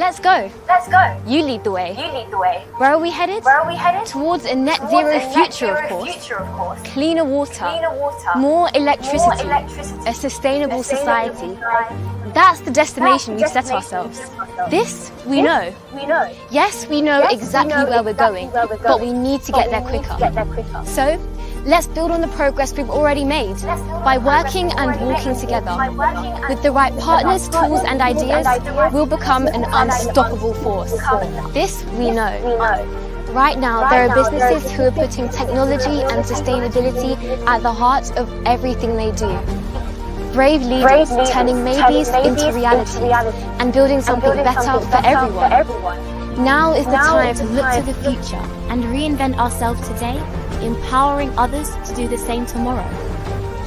let's go. Let's go. You lead the way. You lead the way. Where are we headed? Where are we headed? Towards a net Towards zero a net future, zero of course. future, of course. Cleaner water. Cleaner water. More electricity. More electricity. A sustainable society. society. That's the destination we've set ourselves. This, we know. We know. Yes, we know exactly where we're going, but we need to get there quicker. So, let's build on the progress we've already made by working and walking together. With the right partners, tools and ideas, we'll become an unstoppable force. This we know. Right now, there are businesses who are putting technology and sustainability at the heart of everything they do. Brave leaders turning maybes into reality and building something better for everyone. Now is the time to look to the future and reinvent ourselves today, empowering others to do the same tomorrow.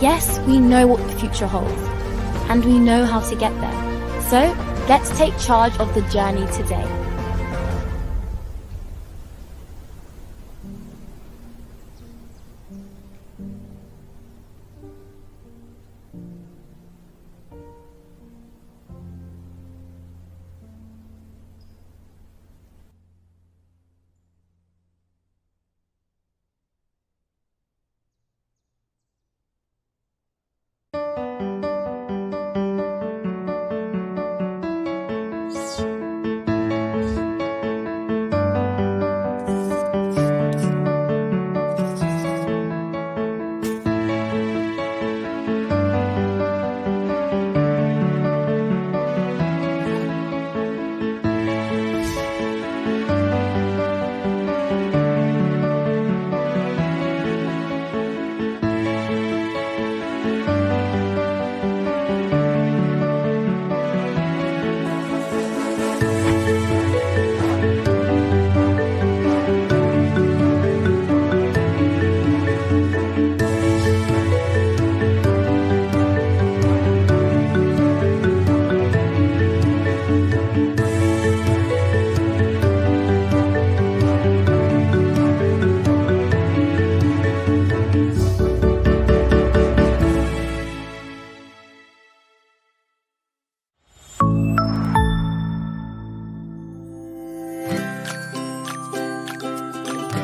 Yes, we know what the future holds, and we know how to get there. So, let's take charge of the journey today.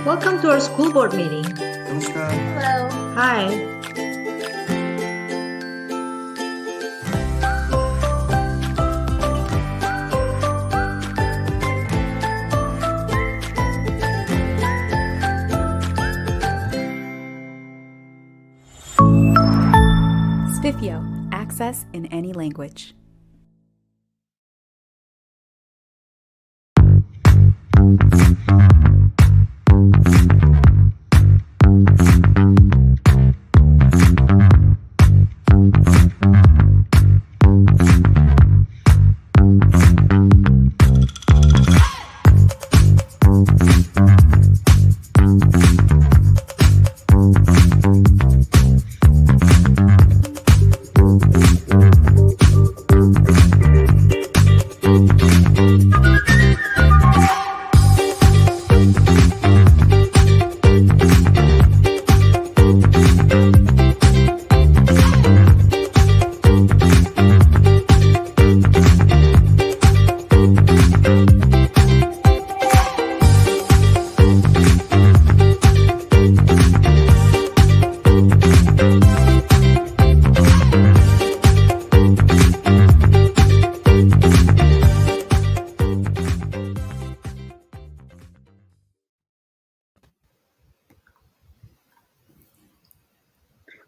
Welcome to our school board meeting. Namaskar. Hello. Hi. Spiffio, access in any language.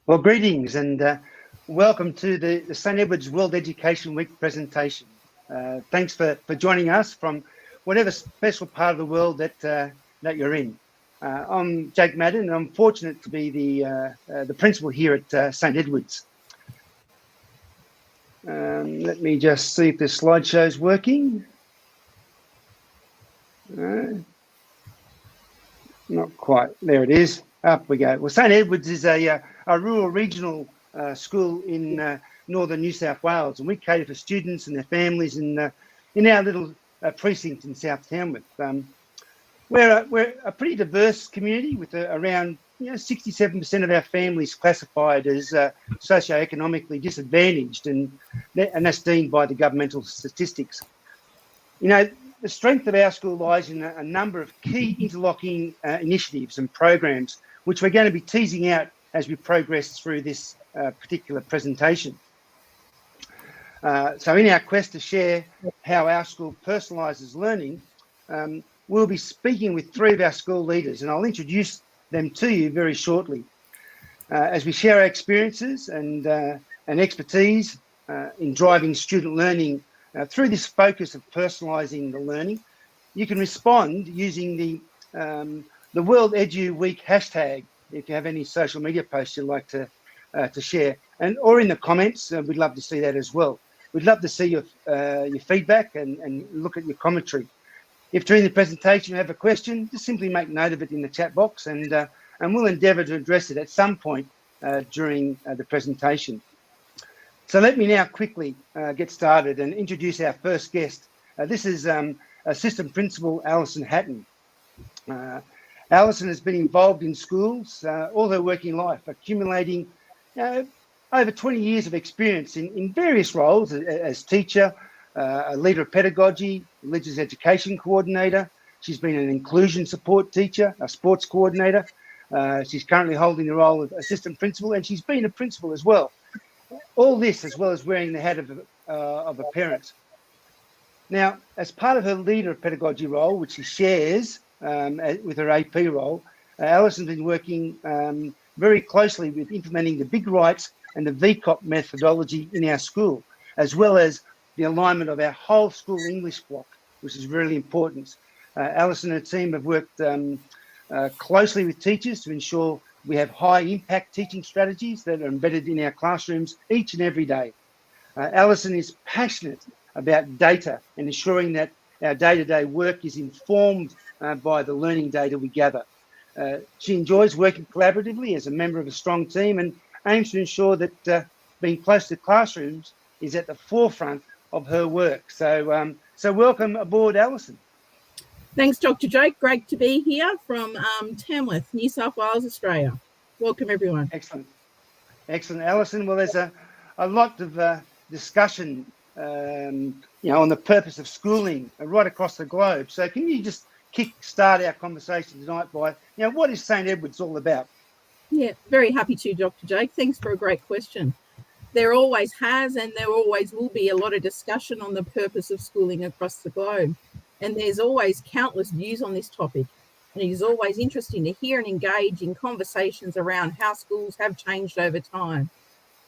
Well, greetings and welcome to the St. Edward's World Education Week presentation. Thanks for joining us from whatever special part of the world that you're in. I'm Jake Madden, and I'm fortunate to be the principal here at St. Edward's. Let me just see if the slideshow's working. Not quite. There it is. Up we go. Well, St. Edward's is a rural regional school in northern New South Wales, and we cater for students and their families in our little precinct in South Tamworth. We're a pretty diverse community with around 67% of our families classified as socioeconomically disadvantaged, and that's deemed by the governmental statistics. You know, the strength of our school lies in a number of key interlocking initiatives and programs, which we're going to be teasing out as we progress through this particular presentation. So in our quest to share how our school personalises learning, we'll be speaking with three of our school leaders, and I'll introduce them to you very shortly. As we share our experiences and expertise in driving student learning through this focus of personalising the learning, you can respond using the World Edu Week hashtag if you have any social media posts you'd like to share, or in the comments. We'd love to see that as well. We'd love to see your feedback and look at your commentary. If during the presentation you have a question, just simply make note of it in the chat box, and we'll endeavour to address it at some point during the presentation. So let me now quickly get started and introduce our first guest. This is Assistant Principal Alison Hatton. Alison has been involved in schools all her working life, accumulating over 20 years of experience in various roles as teacher, a leader of pedagogy, religious education coordinator. She's been an inclusion support teacher, a sports coordinator. She's currently holding the role of assistant principal, and she's been a principal as well. All this as well as wearing the hat of a parent. Now, as part of her leader of pedagogy role, which she shares with her AP role, Alison's been working very closely with implementing the Big Rights and the VCOP methodology in our school, as well as the alignment of our whole school English block, which is really important. Alison and her team have worked closely with teachers to ensure we have high impact teaching strategies that are embedded in our classrooms each and every day. Alison is passionate about data and ensuring that our day-to-day work is informed by the learning data we gather. She enjoys working collaboratively as a member of a strong team and aims to ensure that being close to classrooms is at the forefront of her work. So welcome aboard, Alison. Thanks, Dr. Jake. Great to be here from Tamworth, New South Wales, Australia. Welcome, everyone. Excellent. Alison. Well, there's a lot of discussion, on the purpose of schooling right across the globe. So can you just kick-start our conversation tonight by, what is St. Edward's all about? Yeah, very happy to, Dr. Jake. Thanks for a great question. There always has and there always will be a lot of discussion on the purpose of schooling across the globe. And there's always countless views on this topic. And it is always interesting to hear and engage in conversations around how schools have changed over time.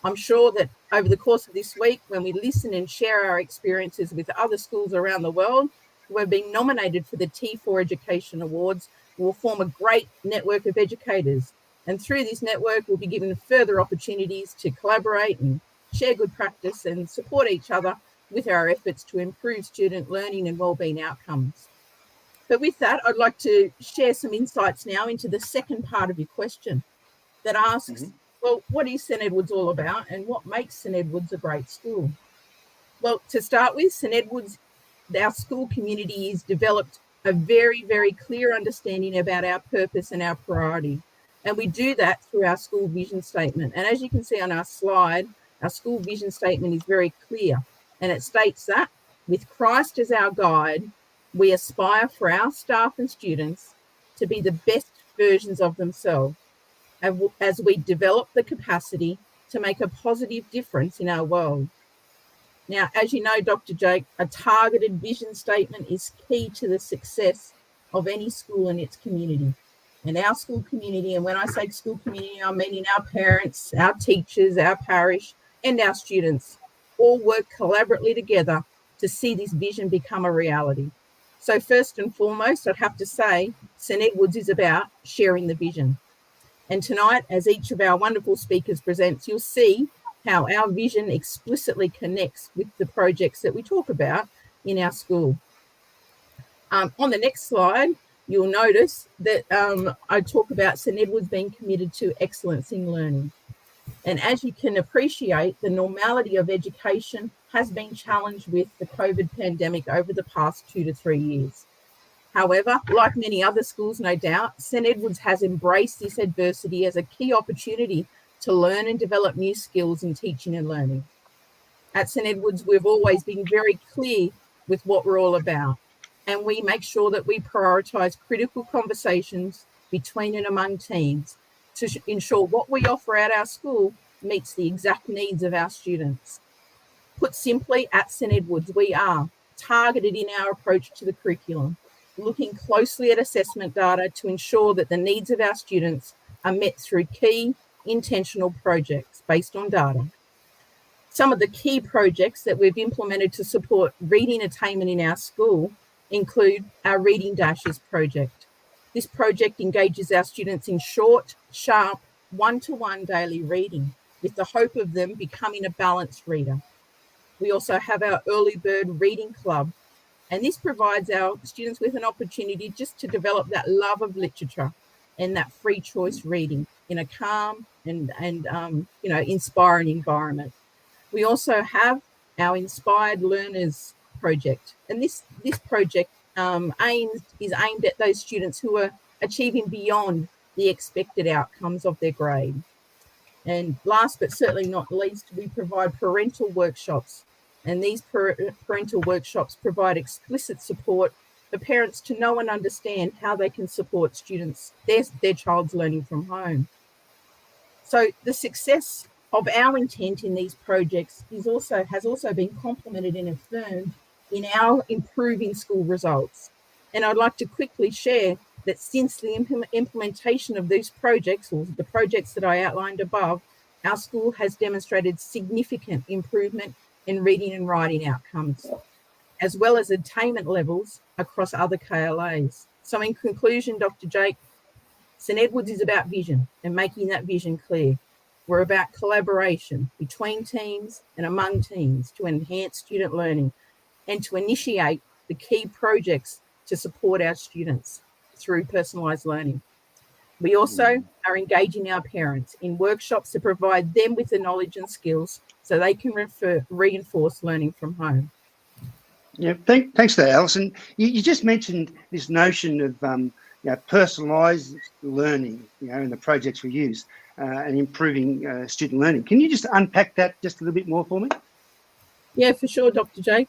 I'm sure that over the course of this week, when we listen and share our experiences with other schools around the world who have been nominated for the T4 Education Awards, we'll form a great network of educators. And through this network, we'll be given further opportunities to collaborate and share good practice and support each other with our efforts to improve student learning and wellbeing outcomes. But with that, I'd like to share some insights now into the second part of your question that asks, well, what is St. Edward's all about and what makes St. Edward's a great school? Well, to start with, St. Edward's, our school community has developed a very, very clear understanding about our purpose and our priority. And we do that through our school vision statement. And as you can see on our slide, our school vision statement is very clear. And it states that with Christ as our guide, we aspire for our staff and students to be the best versions of themselves as we develop the capacity to make a positive difference in our world. Now, as you know, Dr. Jake, a targeted vision statement is key to the success of any school and its community. And our school community, and when I say school community, I'm meaning our parents, our teachers, our parish, and our students all work collaboratively together to see this vision become a reality. So first and foremost, I'd have to say St. Edward's is about sharing the vision. And tonight, as each of our wonderful speakers presents, you'll see how our vision explicitly connects with the projects that we talk about in our school. On the next slide, you'll notice that I talk about St. Edward's being committed to excellence in learning. And as you can appreciate, the normality of education has been challenged with the COVID pandemic over the past 2 to 3 years. However, like many other schools, no doubt, St. Edward's has embraced this adversity as a key opportunity to learn and develop new skills in teaching and learning. At St. Edward's, we've always been very clear with what we're all about. And we make sure that we prioritise critical conversations between and among teams to ensure what we offer at our school meets the exact needs of our students. Put simply, at St Edward's, we are targeted in our approach to the curriculum, looking closely at assessment data to ensure that the needs of our students are met through key intentional projects based on data. Some of the key projects that we've implemented to support reading attainment in our school include our Reading Dashes project. This project engages our students in short, sharp, one-to-one daily reading with the hope of them becoming a balanced reader. We also have our Early Bird Reading Club, and this provides our students with an opportunity just to develop that love of literature and that free choice reading in a calm and inspiring environment. We also have our Inspired Learners project, and this project is aimed at those students who are achieving beyond the expected outcomes of their grade. And last but certainly not least, we provide parental workshops, and these parental workshops provide explicit support for parents to know and understand how they can support students, their child's learning from home. So the success of our intent in these projects has also been complemented and affirmed in our improving school results. And I'd like to quickly share that since the implementation of these projects, or the projects that I outlined above, our school has demonstrated significant improvement in reading and writing outcomes, as well as attainment levels across other KLAs. So in conclusion, Dr. Jake, St Edward's is about vision and making that vision clear. We're about collaboration between teams and among teams to enhance student learning and to initiate the key projects to support our students through personalised learning. We also are engaging our parents in workshops to provide them with the knowledge and skills so they can reinforce learning from home. Yeah, thanks for that, Alison. You just mentioned this notion of personalised learning, in the projects we use and improving student learning. Can you just unpack that just a little bit more for me? Yeah, for sure, Dr. Jake.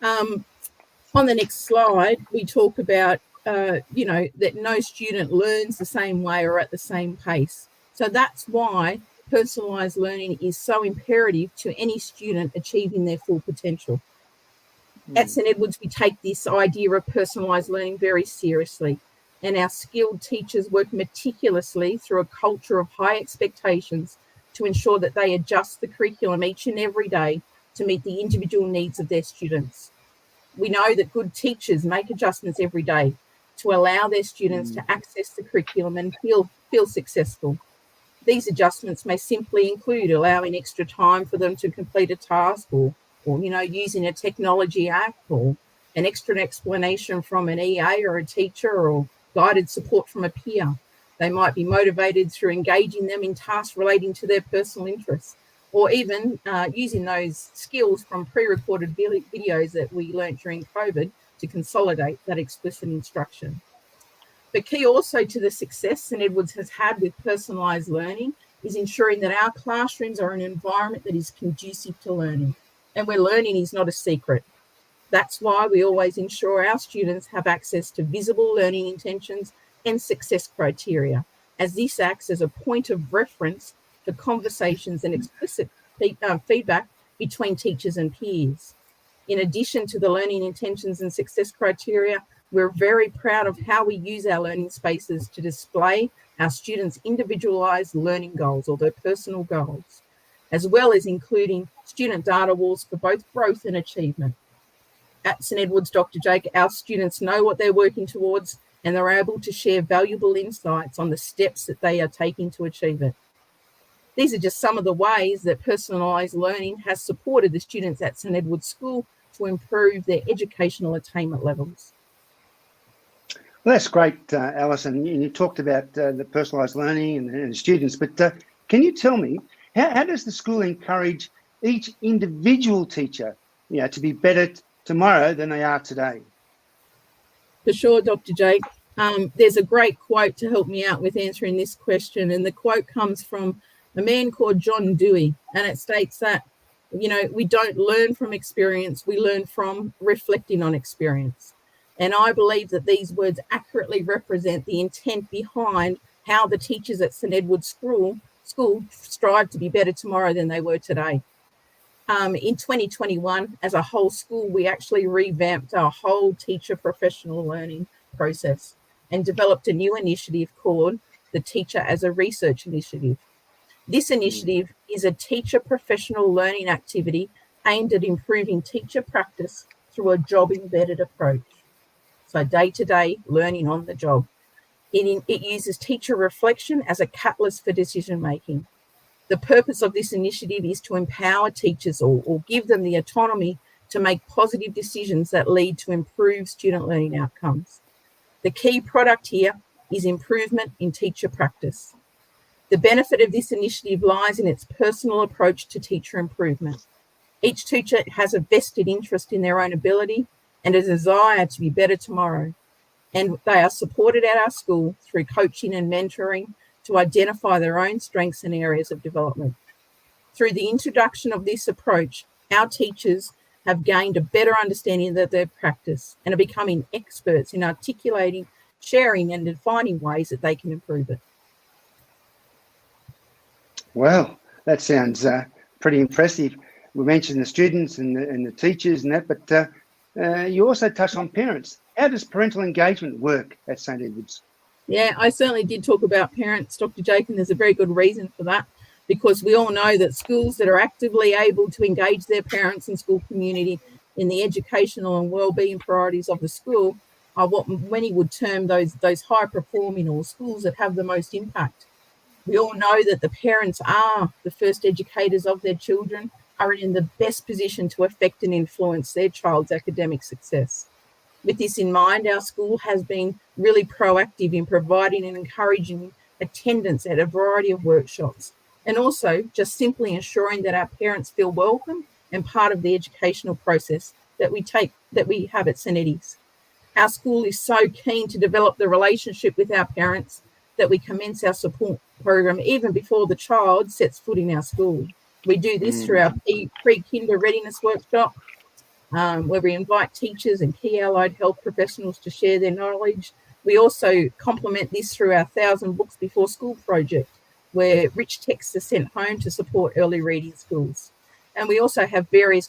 On the next slide, we talk about, that no student learns the same way or at the same pace. So that's why personalised learning is so imperative to any student achieving their full potential. At St Edward's, we take this idea of personalised learning very seriously, and our skilled teachers work meticulously through a culture of high expectations to ensure that they adjust the curriculum each and every day to meet the individual needs of their students. We know that good teachers make adjustments every day to allow their students to access the curriculum and feel successful. These adjustments may simply include allowing extra time for them to complete a task or using a technology app or an extra explanation from an EA or a teacher or guided support from a peer. They might be motivated through engaging them in tasks relating to their personal interests, or even using those skills from pre-recorded videos that we learnt during COVID to consolidate that explicit instruction. But key also to the success St Edward's has had with personalised learning is ensuring that our classrooms are an environment that is conducive to learning, and where learning is not a secret. That's why we always ensure our students have access to visible learning intentions and success criteria, as this acts as a point of reference for conversations and explicit feedback between teachers and peers. In addition to the learning intentions and success criteria, we're very proud of how we use our learning spaces to display our students' individualised learning goals or their personal goals, as well as including student data walls for both growth and achievement. At St Edward's, Dr. Jake, our students know what they're working towards, and they're able to share valuable insights on the steps that they are taking to achieve it. These are just some of the ways that personalised learning has supported the students at St Edward's School to improve their educational attainment levels. Well, that's great, Alison. You talked about the personalised learning and the students, but can you tell me, how does the school encourage each individual teacher to be better tomorrow than they are today? For sure, Dr. Jake. There's a great quote to help me out with answering this question, and the quote comes from a man called John Dewey, and it states that You know, we don't learn from experience, we learn from reflecting on experience. And I believe that these words accurately represent the intent behind how the teachers at St Edward's School strive to be better tomorrow than they were today. In 2021, as a whole school, we actually revamped our whole teacher professional learning process and developed a new initiative called the Teacher as a Research Initiative. This initiative is a teacher professional learning activity aimed at improving teacher practice through a job-embedded approach. So day-to-day learning on the job. It uses teacher reflection as a catalyst for decision-making. The purpose of this initiative is to empower teachers or give them the autonomy to make positive decisions that lead to improved student learning outcomes. The key product here is improvement in teacher practice. The benefit of this initiative lies in its personal approach to teacher improvement. Each teacher has a vested interest in their own ability and a desire to be better tomorrow. And they are supported at our school through coaching and mentoring to identify their own strengths and areas of development. Through the introduction of this approach, our teachers have gained a better understanding of their practice and are becoming experts in articulating, sharing, and defining ways that they can improve it. Well, that sounds pretty impressive. We mentioned the students and the teachers and that, but you also touched on parents. How does parental engagement work at St Edward's? Yeah, I certainly did talk about parents, Dr. Jake, and there's a very good reason for that, because we all know that schools that are actively able to engage their parents and school community in the educational and wellbeing priorities of the school are what many would term those high-performing or schools that have the most impact. We all know that the parents are the first educators of their children, are in the best position to affect and influence their child's academic success. With this in mind, our school has been really proactive in providing and encouraging attendance at a variety of workshops, and also just simply ensuring that our parents feel welcome and part of the educational process that we have at St Eddy's. Our school is so keen to develop the relationship with our parents that we commence our support program even before the child sets foot in our school. We do this through our pre-kinder readiness workshop, where we invite teachers and key allied health professionals to share their knowledge. We also complement this through our 1,000 Books Before School project, where rich texts are sent home to support early reading schools. And we also have various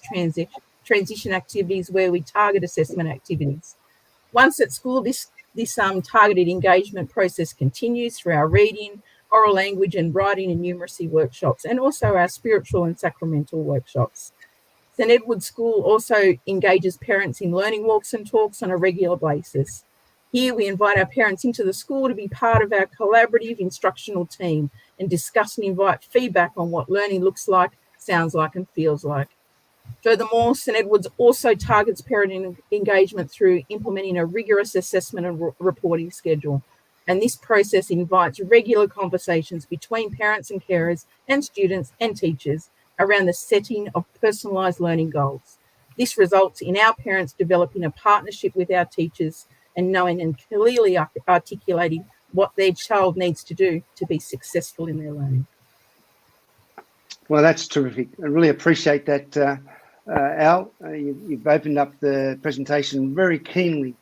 transition activities where we target assessment activities. Once at school, this targeted engagement process continues through our reading, oral language and writing and numeracy workshops, and also our spiritual and sacramental workshops. St Edward's School also engages parents in learning walks and talks on a regular basis. Here we invite our parents into the school to be part of our collaborative instructional team and discuss and invite feedback on what learning looks like, sounds like and feels like. Furthermore, St Edward's also targets parent engagement through implementing a rigorous assessment and reporting schedule. And this process invites regular conversations between parents and carers and students and teachers around the setting of personalised learning goals. This results in our parents developing a partnership with our teachers and knowing and clearly articulating what their child needs to do to be successful in their learning. Well, that's terrific. I really appreciate that, Al. You've opened up the presentation very keenly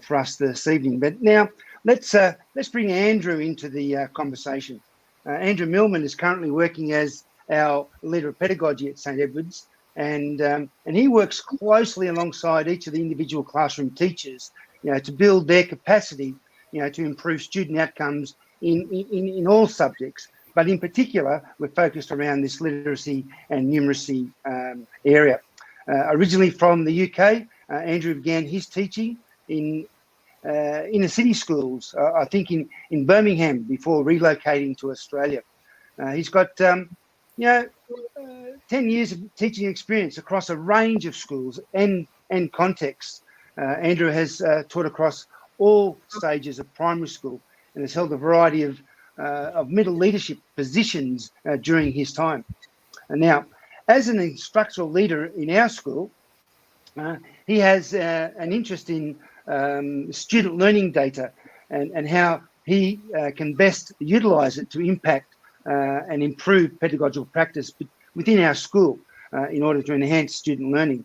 for us this evening. But now let's bring Andrew into the conversation. Andrew Millman is currently working as our leader of pedagogy at St Edward's, and he works closely alongside each of the individual classroom teachers, to build their capacity, to improve student outcomes in all subjects. But in particular, we're focused around this literacy and numeracy area. Originally from the UK, Andrew began his teaching in inner city schools, I think in Birmingham, before relocating to Australia. He's got 10 years of teaching experience across a range of schools and contexts. Andrew has taught across all stages of primary school and has held a variety of middle leadership positions during his time. And now, as an instructional leader in our school, he has an interest in student learning data and how he can best utilise it to impact and improve pedagogical practice within our school. in order to enhance student learning.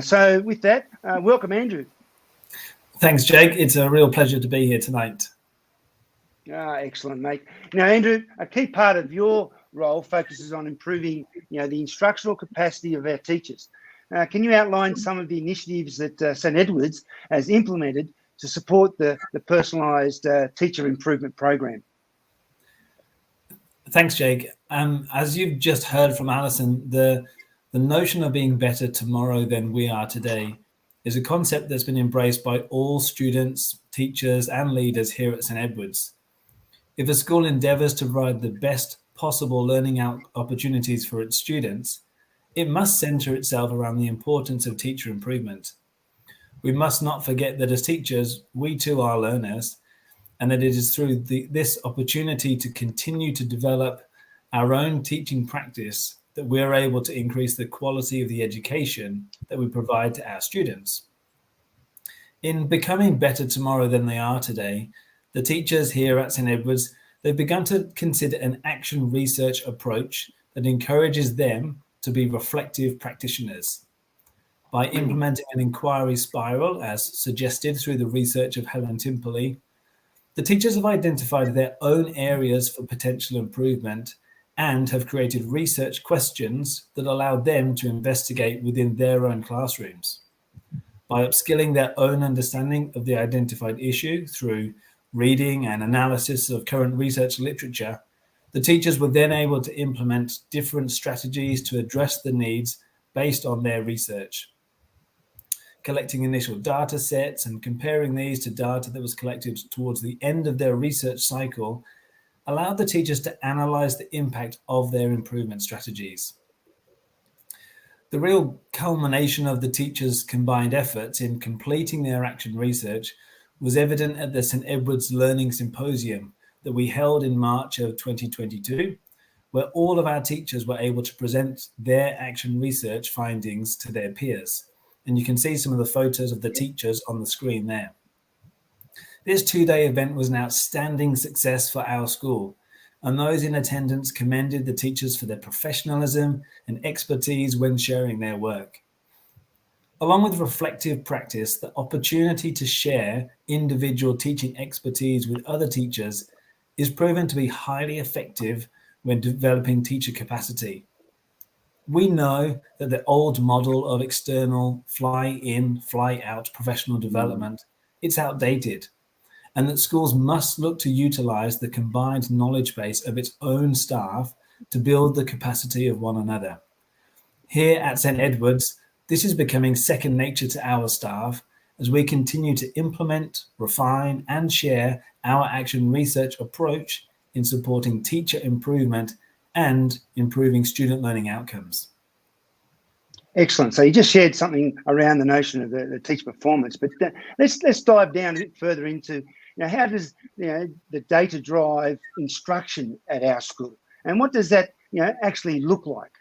So with that, welcome, Andrew. Thanks, Jake. It's a real pleasure to be here tonight. Excellent, mate. Now, Andrew, a key part of your role focuses on improving, the instructional capacity of our teachers. Can you outline some of the initiatives that St Edward's has implemented to support the personalised teacher improvement program? Thanks, Jake. As you've just heard from Alison, the notion of being better tomorrow than we are today is a concept that's been embraced by all students, teachers, and leaders here at St Edward's. If a school endeavours to provide the best possible learning opportunities for its students, it must centre itself around the importance of teacher improvement. We must not forget that as teachers, we too are learners, and that it is through this opportunity to continue to develop our own teaching practice that we're able to increase the quality of the education that we provide to our students. In becoming better tomorrow than they are today, the teachers here at St Edward's, they've begun to consider an action research approach that encourages them to be reflective practitioners. By implementing an inquiry spiral, as suggested through the research of Helen Timperley, the teachers have identified their own areas for potential improvement and have created research questions that allow them to investigate within their own classrooms. By upskilling their own understanding of the identified issue through reading and analysis of current research literature, the teachers were then able to implement different strategies to address the needs based on their research. Collecting initial data sets and comparing these to data that was collected towards the end of their research cycle allowed the teachers to analyse the impact of their improvement strategies. The real culmination of the teachers' combined efforts in completing their action research was evident at the St Edward's Learning Symposium that we held in March of 2022, where all of our teachers were able to present their action research findings to their peers. And you can see some of the photos of the teachers on the screen there. This two-day event was an outstanding success for our school, and those in attendance commended the teachers for their professionalism and expertise when sharing their work. Along with reflective practice, the opportunity to share individual teaching expertise with other teachers is proven to be highly effective when developing teacher capacity. We know that the old model of external fly-in, fly-out professional development, it's outdated, and that schools must look to utilise the combined knowledge base of its own staff to build the capacity of one another. Here at St Edward's, this is becoming second nature to our staff as we continue to implement, refine, and share our action research approach in supporting teacher improvement and improving student learning outcomes. Excellent. So you just shared something around the notion of the teacher performance, but let's dive down a bit further into how does the data drive instruction at our school, and what does that actually look like?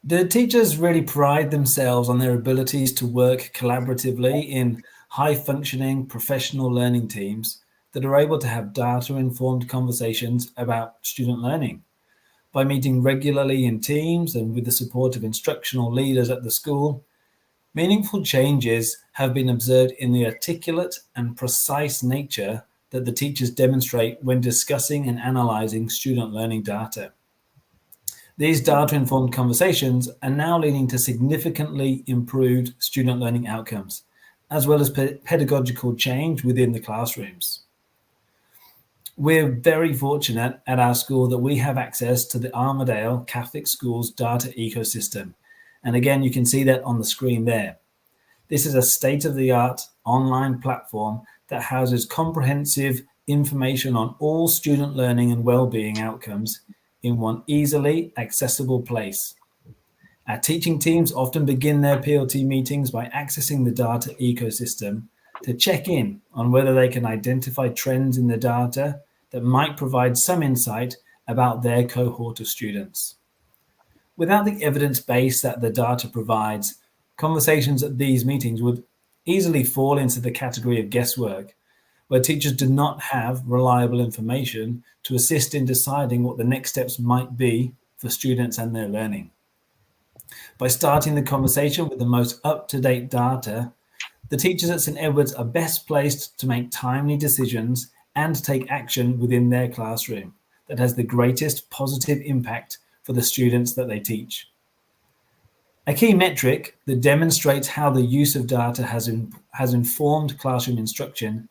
The teachers really pride themselves on their abilities to work collaboratively in high-functioning professional learning teams that are able to have data-informed conversations about student learning. By meeting regularly in teams and with the support of instructional leaders at the school, meaningful changes have been observed in the articulate and precise nature that the teachers demonstrate when discussing and analysing student learning data. These data-informed conversations are now leading to significantly improved student learning outcomes, as well as pedagogical change within the classrooms. We're very fortunate at our school that we have access to the Armadale Catholic Schools data ecosystem. And again, you can see that on the screen there. This is a state-of-the-art online platform that houses comprehensive information on all student learning and well-being outcomes in one easily accessible place. Our teaching teams often begin their PLT meetings by accessing the data ecosystem to check in on whether they can identify trends in the data that might provide some insight about their cohort of students. Without the evidence base that the data provides, conversations at these meetings would easily fall into the category of guesswork, where teachers do not have reliable information to assist in deciding what the next steps might be for students and their learning. By starting the conversation with the most up-to-date data, the teachers at St Edward's are best placed to make timely decisions and take action within their classroom that has the greatest positive impact for the students that they teach. A key metric that demonstrates how the use of data has informed classroom instruction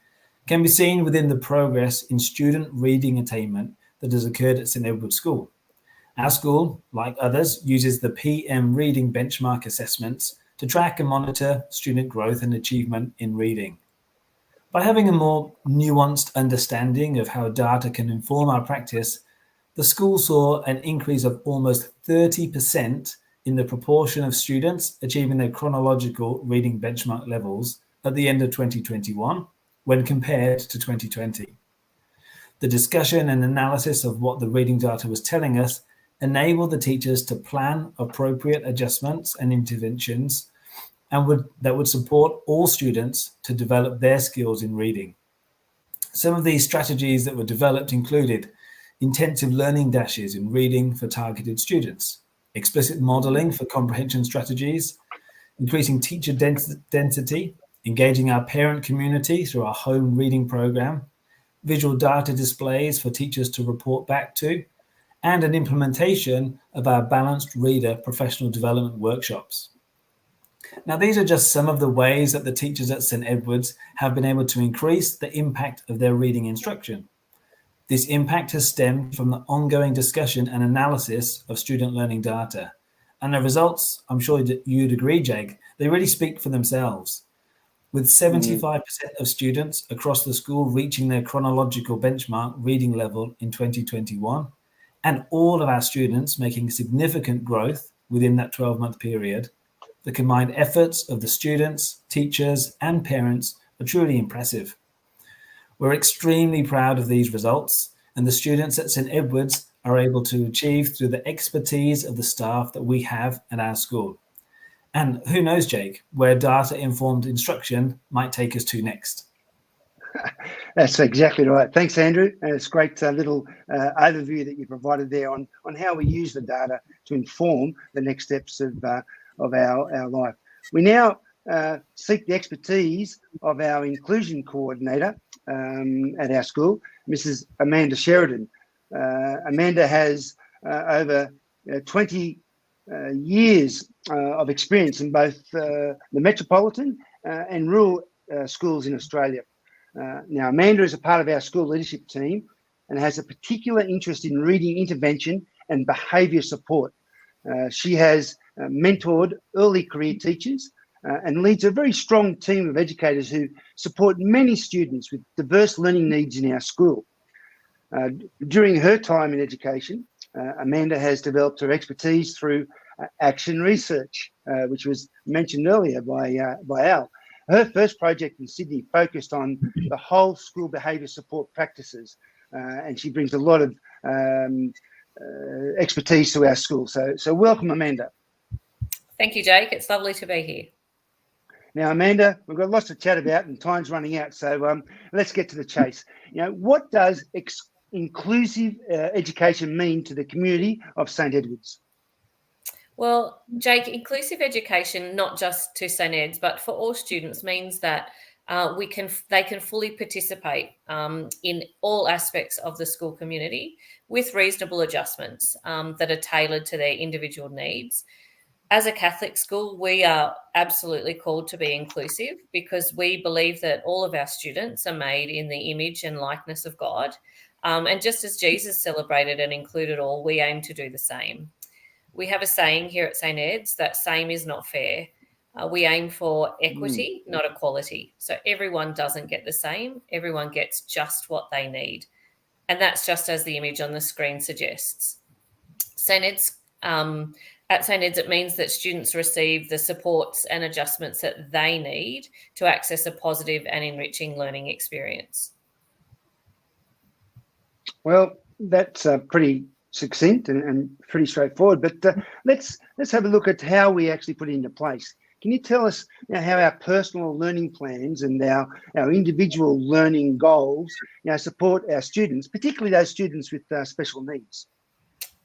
can be seen within the progress in student reading attainment that has occurred at St Edward's School. Our school, like others, uses the PM Reading Benchmark assessments to track and monitor student growth and achievement in reading. By having a more nuanced understanding of how data can inform our practice, the school saw an increase of almost 30% in the proportion of students achieving their chronological reading benchmark levels at the end of 2021 when compared to 2020. The discussion and analysis of what the reading data was telling us enabled the teachers to plan appropriate adjustments and interventions that would support all students to develop their skills in reading. Some of these strategies that were developed included intensive learning dashes in reading for targeted students, explicit modeling for comprehension strategies, increasing teacher density, engaging our parent community through our home reading program, visual data displays for teachers to report back to, and an implementation of our balanced reader professional development workshops. Now, these are just some of the ways that the teachers at St Edward's have been able to increase the impact of their reading instruction. This impact has stemmed from the ongoing discussion and analysis of student learning data. And the results, I'm sure you'd agree, Jake, they really speak for themselves. With 75% of students across the school reaching their chronological benchmark reading level in 2021, and all of our students making significant growth within that 12-month period, the combined efforts of the students, teachers, and parents are truly impressive. We're extremely proud of these results, and the students at St Edward's are able to achieve through the expertise of the staff that we have at our school. And who knows, Jake, where data-informed instruction might take us to next. That's exactly right. Thanks, Andrew. And it's a great little overview that you provided there on how we use the data to inform the next steps of our life. We now seek the expertise of our inclusion coordinator at our school, Mrs. Amanda Sheridan. Amanda has over 20 years of experience in both the metropolitan and rural schools in Australia. Now, Amanda is a part of our school leadership team and has a particular interest in reading intervention and behaviour support. She has mentored early career teachers and leads a very strong team of educators who support many students with diverse learning needs in our school. During her time in education, Amanda has developed her expertise through action research, which was mentioned earlier by Al. Her first project in Sydney focused on the whole school behaviour support practices, and she brings a lot of expertise to our school. So welcome, Amanda. Thank you, Jake. It's lovely to be here. Now, Amanda, we've got lots to chat about and time's running out, so let's get to the chase. What does inclusive education mean to the community of St Edward's? Well, Jake, inclusive education, not just to St Ed's, but for all students, means that they can fully participate in all aspects of the school community with reasonable adjustments that are tailored to their individual needs. As a Catholic school, we are absolutely called to be inclusive because we believe that all of our students are made in the image and likeness of God. And just as Jesus celebrated and included all, we aim to do the same. We have a saying here at St Ed's that same is not fair. We aim for equity, not equality. So everyone doesn't get the same. Everyone gets just what they need. And that's just as the image on the screen suggests. At St Ed's, it means that students receive the supports and adjustments that they need to access a positive and enriching learning experience. Well, that's pretty succinct and pretty straightforward, but let's have a look at how we actually put it into place. Can you tell us how our personal learning plans and our individual learning goals support our students, particularly those students with special needs?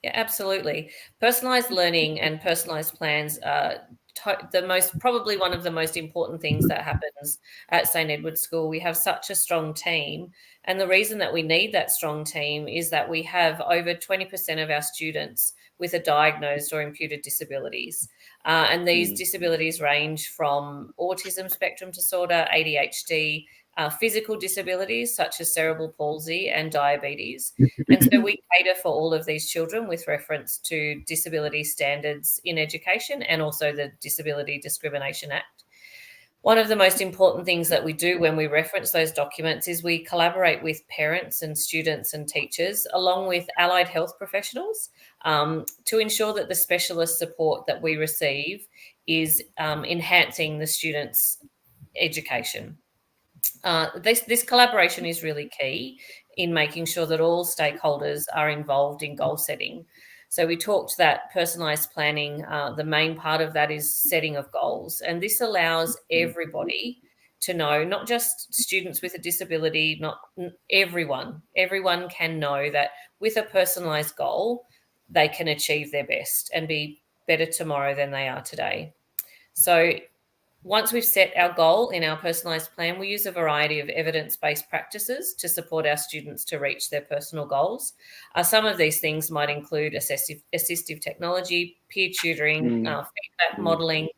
Yeah, absolutely. Personalized learning and personalized plans are probably one of the most important things that happens at St. Edward's School. We have such a strong team, and the reason that we need that strong team is that we have over 20% of our students with a diagnosed or imputed disabilities. And these disabilities range from autism spectrum disorder, ADHD, physical disabilities such as cerebral palsy and diabetes. And so we cater for all of these children with reference to disability standards in education and also the Disability Discrimination Act. One of the most important things that we do when we reference those documents is we collaborate with parents and students and teachers, along with allied health professionals, to ensure that the specialist support that we receive is enhancing the students' education. This collaboration is really key in making sure that all stakeholders are involved in goal setting. So we talked that personalised planning, the main part of that is setting of goals. And this allows everybody to know, not just students with a disability, not everyone. Everyone can know that with a personalised goal, they can achieve their best and be better tomorrow than they are today. So once we've set our goal in our personalised plan, we use a variety of evidence-based practices to support our students to reach their personal goals. Some of these things might include assistive technology, peer tutoring, feedback modelling,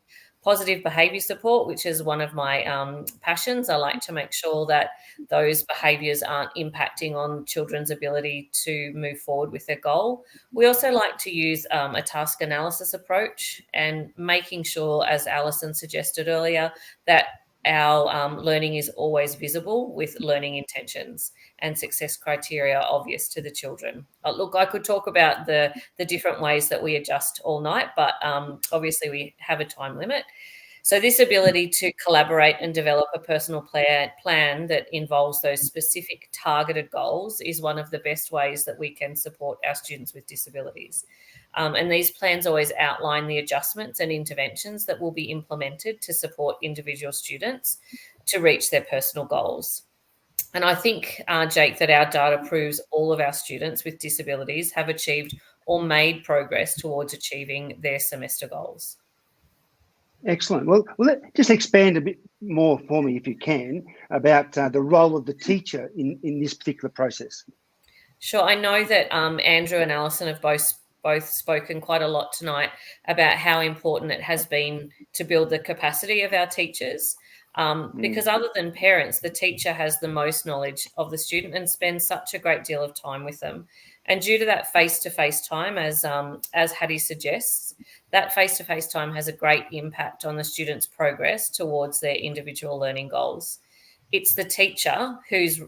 positive behaviour support, which is one of my passions. I like to make sure that those behaviours aren't impacting on children's ability to move forward with their goal. We also like to use a task analysis approach and making sure, as Alison suggested earlier, that our learning is always visible with learning intentions and success criteria obvious to the children. Look, I could talk about the different ways that we adjust all night, but obviously we have a time limit. So this ability to collaborate and develop a personal plan that involves those specific targeted goals is one of the best ways that we can support our students with disabilities. And these plans always outline the adjustments and interventions that will be implemented to support individual students to reach their personal goals. And I think, Jake, that our data proves all of our students with disabilities have achieved or made progress towards achieving their semester goals. Excellent. Well, just expand a bit more for me, if you can, about the role of the teacher in this particular process. Sure. I know that Andrew and Alison have both spoken quite a lot tonight about how important it has been to build the capacity of our teachers. Because other than parents, the teacher has the most knowledge of the student and spends such a great deal of time with them. And due to that face-to-face time, as Hattie suggests, that face-to-face time has a great impact on the student's progress towards their individual learning goals. It's the teacher who's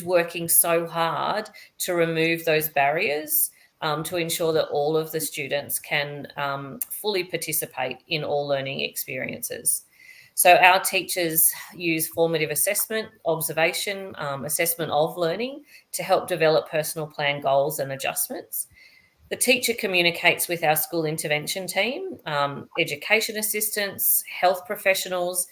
working so hard to remove those barriers to ensure that all of the students can fully participate in all learning experiences. So our teachers use formative assessment, observation, assessment of learning to help develop personal plan goals and adjustments. The teacher communicates with our school intervention team, education assistants, health professionals,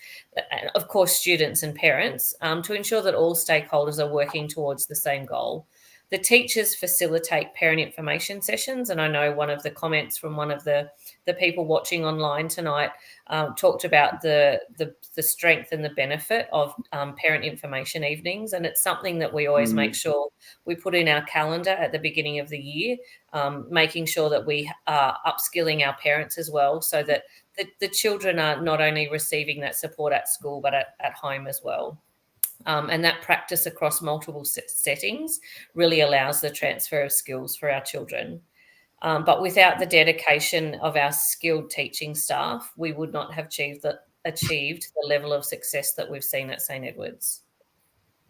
and of course students and parents, to ensure that all stakeholders are working towards the same goal. The teachers facilitate parent information sessions, and I know one of the comments from one of the people watching online tonight talked about the strength and the benefit of parent information evenings, and it's something that we always make sure we put in our calendar at the beginning of the year, making sure that we are upskilling our parents as well, so that the children are not only receiving that support at school but at home as well. And that practice across multiple settings really allows the transfer of skills for our children. But without the dedication of our skilled teaching staff, we would not have achieved the level of success that we've seen at St. Edward's.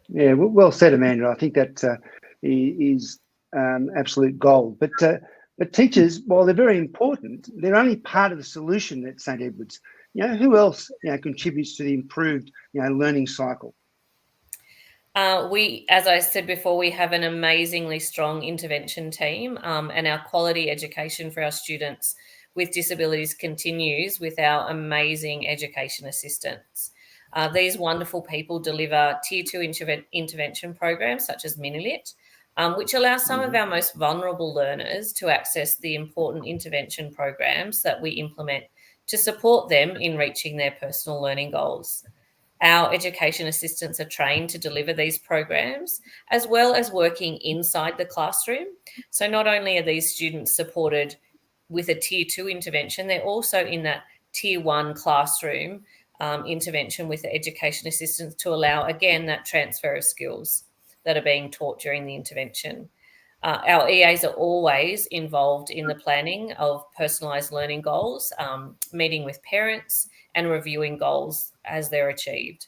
Yeah, well said, Amanda. I think that is absolute gold. But teachers, while they're very important, they're only part of the solution at St. Edward's. Who else contributes to the improved learning cycle? As I said before, we have an amazingly strong intervention team, and our quality education for our students with disabilities continues with our amazing education assistants. These wonderful people deliver Tier 2 intervention programs such as Minilit, which allows some of our most vulnerable learners to access the important intervention programs that we implement to support them in reaching their personal learning goals. Our education assistants are trained to deliver these programs, as well as working inside the classroom. So not only are these students supported with a Tier 2 intervention, they're also in that Tier 1 classroom intervention with the education assistants to allow, again, that transfer of skills that are being taught during the intervention. Our EAs are always involved in the planning of personalised learning goals, meeting with parents and reviewing goals as they're achieved.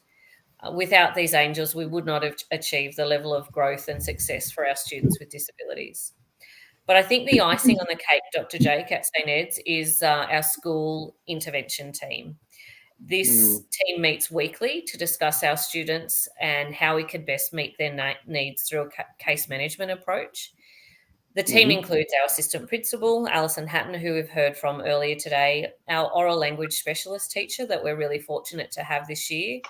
Without these angels, we would not have achieved the level of growth and success for our students with disabilities. But I think the icing on the cake, Dr. Jake, at St. Ed's is our school intervention team. This team meets weekly to discuss our students and how we can best meet their needs through a case management approach. The team includes our assistant principal, Alison Hatton, who we've heard from earlier today, our oral language specialist teacher that we're really fortunate to have this year,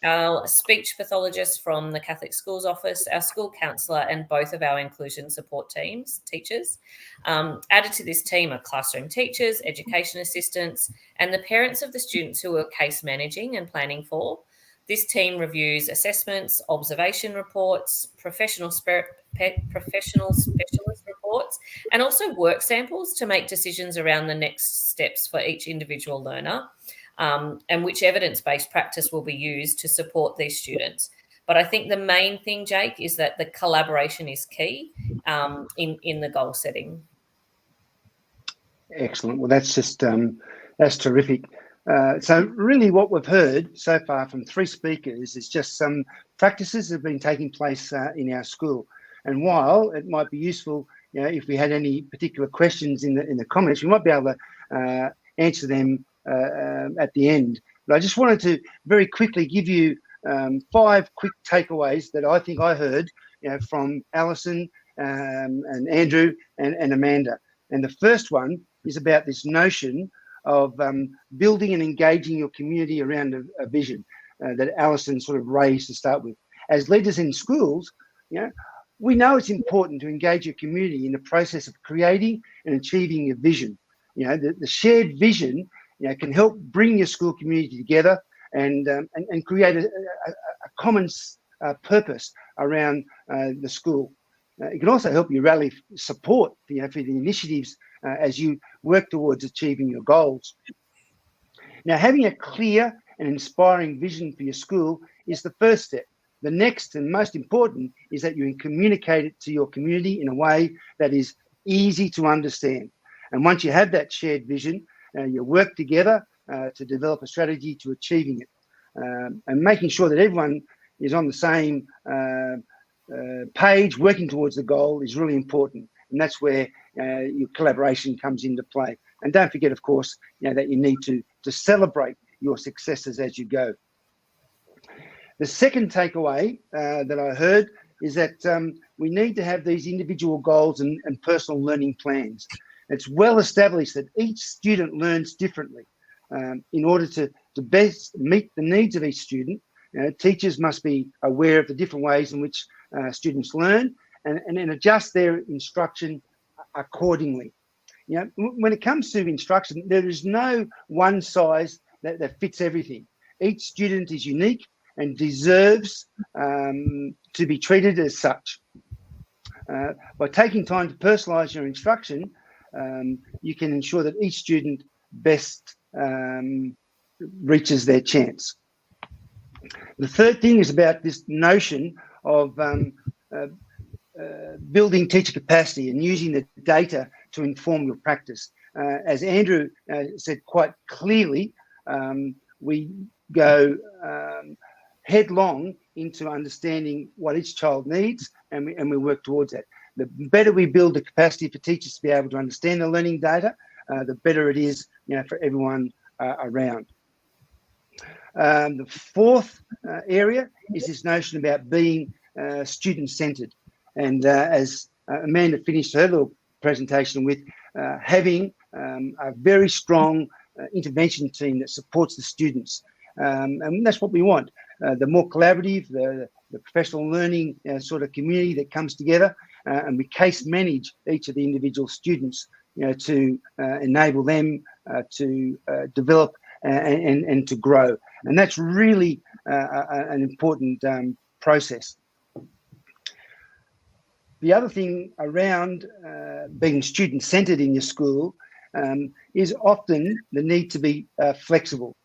our speech pathologist from the Catholic Schools Office, our school counsellor, and both of our inclusion support teachers. Added to this team are classroom teachers, education assistants, and the parents of the students who we're case managing and planning for. This team reviews assessments, observation reports, professional specialist reports, and also work samples to make decisions around the next steps for each individual learner, and which evidence-based practice will be used to support these students. But I think the main thing, Jake, is that the collaboration is key in the goal setting. Excellent. Well, that's terrific. So really what we've heard so far from 3 speakers is just some practices that have been taking place in our school. And while it might be useful, if we had any particular questions in the comments, we might be able to answer them at the end. But I just wanted to very quickly give you 5 quick takeaways that I think I heard from Alison and Andrew and Amanda. And the first one is about this notion of building and engaging your community around a vision that Alison sort of raised to start with. As leaders in schools, we know it's important to engage your community in the process of creating and achieving a vision. The shared vision can help bring your school community together and create a common purpose around the school. It can also help you rally support for the initiatives as you work towards achieving your goals. Now, having a clear and inspiring vision for your school is the first step. The next and most important is that you communicate it to your community in a way that is easy to understand. And once you have that shared vision, you work together to develop a strategy to achieving it. And making sure that everyone is on the same page, working towards the goal, is really important. And that's where your collaboration comes into play. And don't forget, of course, that you need to celebrate your successes as you go. The second takeaway that I heard is that we need to have these individual goals and personal learning plans. It's well established that each student learns differently. In order to best meet the needs of each student, teachers must be aware of the different ways in which students learn and adjust their instruction accordingly. When it comes to instruction, there is no one size that fits everything. Each student is unique and deserves to be treated as such. By taking time to personalise your instruction, you can ensure that each student best reaches their chance. The third thing is about this notion of building teacher capacity and using the data to inform your practice. As Andrew said quite clearly, we go headlong into understanding what each child needs, and we work towards that. The better we build the capacity for teachers to be able to understand the learning data, the better it is for everyone around. The fourth area is this notion about being student-centred. And as Amanda finished her little presentation with, having a very strong intervention team that supports the students. And that's what we want. The more collaborative, the professional learning sort of community that comes together, and we case manage each of the individual students, to enable them to develop and to grow. And that's really an important process. The other thing around being student-centered in your school is often the need to be flexible.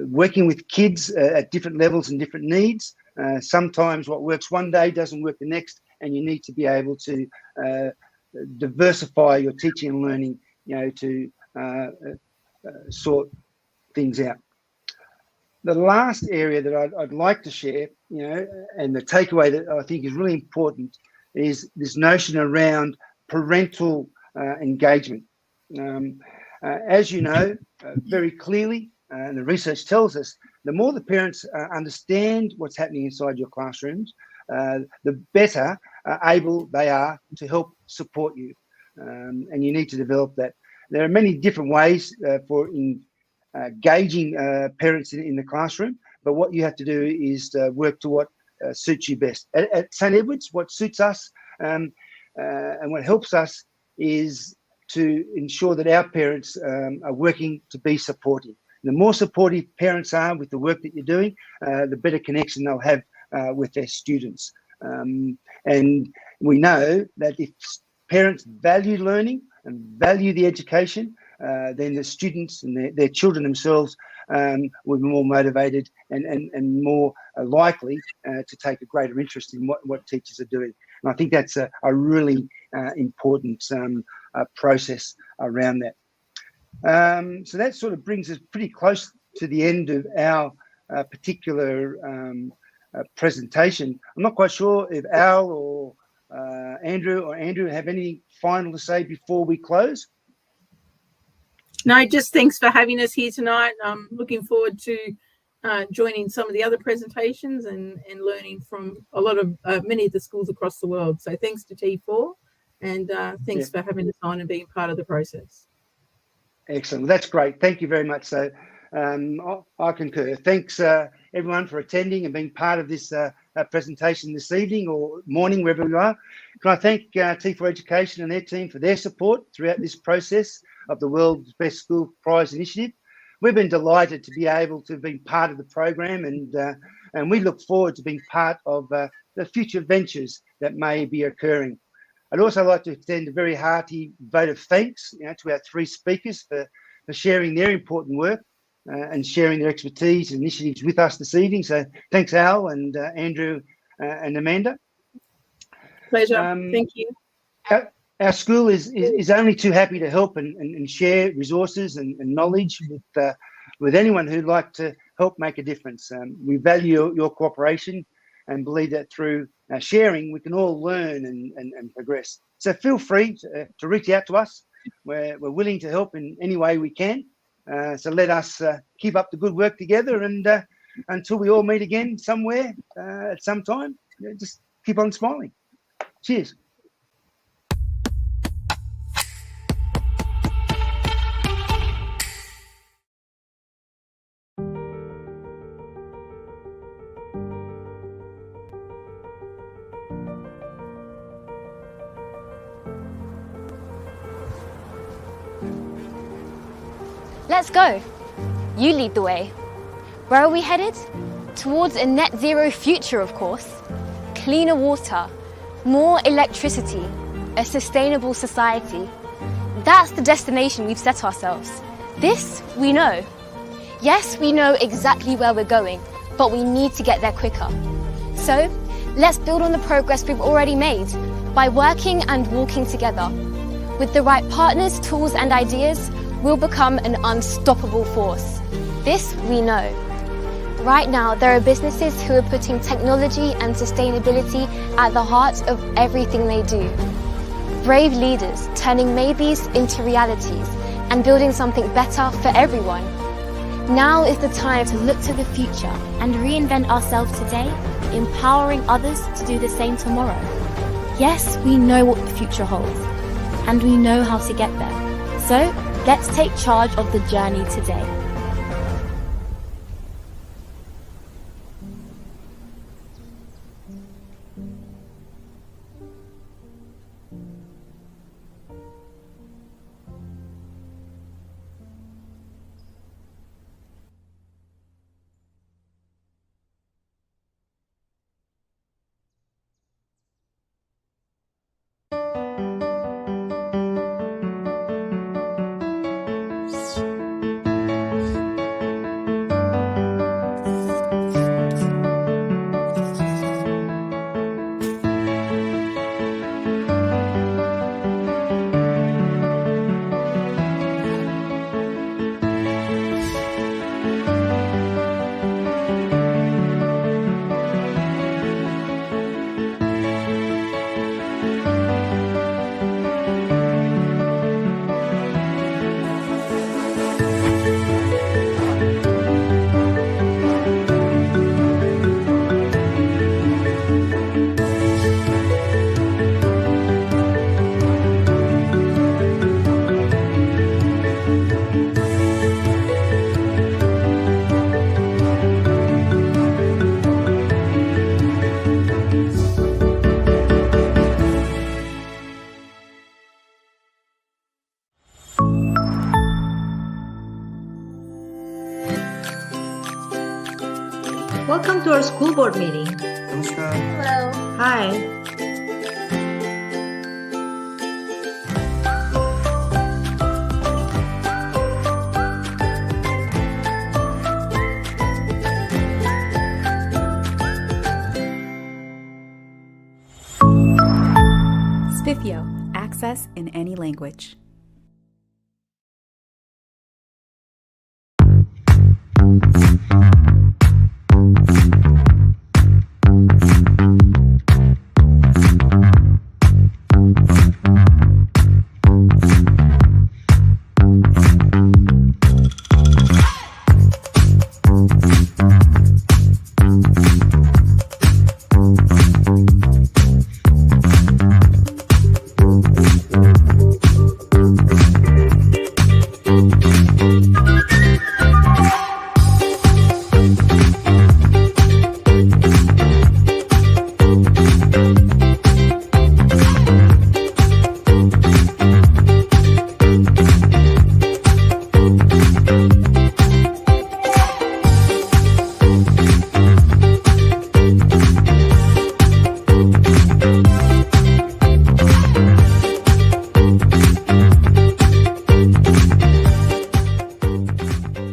Working with kids at different levels and different needs. Sometimes what works one day doesn't work the next, and you need to be able to diversify your teaching and learning, to sort things out. The last area that I'd like to share, and the takeaway that I think is really important is this notion around parental engagement. As you know, very clearly, and the research tells us, the more the parents understand what's happening inside your classrooms, the better able they are to help support you. And you need to develop that. There are many different ways for engaging parents in the classroom, but what you have to do is work to what suits you best. At St. Edward's, what suits us and what helps us is to ensure that our parents are working to be supportive. The more supportive parents are with the work that you're doing, the better connection they'll have with their students. And we know that if parents value learning and value the education, then the students and their children themselves will be more motivated and more likely to take a greater interest in what teachers are doing. And I think that's a really important process around that. So that sort of brings us pretty close to the end of our particular presentation. I'm not quite sure if Al or Andrew have any final to say before we close. No, just thanks for having us here tonight. I'm looking forward to joining some of the other presentations and learning from a lot of many of the schools across the world. So thanks to T4, and thanks for having us on and being part of the process. Excellent. Well, that's great. Thank you very much. So I concur. Thanks everyone for attending and being part of this presentation this evening or morning, wherever you are. Can I thank T4 Education and their team for their support throughout this process of the World's Best School Prize Initiative. We've been delighted to be able to be part of the program, and we look forward to being part of the future ventures that may be occurring. I'd also like to extend a very hearty vote of thanks to our three speakers for sharing their important work and sharing their expertise and initiatives with us this evening. So thanks, Al and Andrew and Amanda. Pleasure. Thank you. Our school is only too happy to help and share resources and knowledge with anyone who'd like to help make a difference. We value your cooperation and believe that through sharing, we can all learn and progress. So feel free to reach out to us. We're willing to help in any way we can. So let us keep up the good work together, and until we all meet again somewhere at some time, just keep on smiling. Cheers. Let's go. You lead the way. Where are we headed? Towards a net zero future, of course. Cleaner water, more electricity, a sustainable society. That's the destination we've set ourselves. This we know. Yes, we know exactly where we're going, but we need to get there quicker. So, let's build on the progress we've already made by working and walking together. With the right partners, tools and ideas, we'll become an unstoppable force. This we know. Right now, there are businesses who are putting technology and sustainability at the heart of everything they do. Brave leaders turning maybes into realities and building something better for everyone. Now is the time to look to the future and reinvent ourselves today, empowering others to do the same tomorrow. Yes, we know what the future holds, and we know how to get there. So, let's take charge of the journey today. Welcome to our school board meeting. Namaskar. Hello. Hi. Spiffio, access in any language.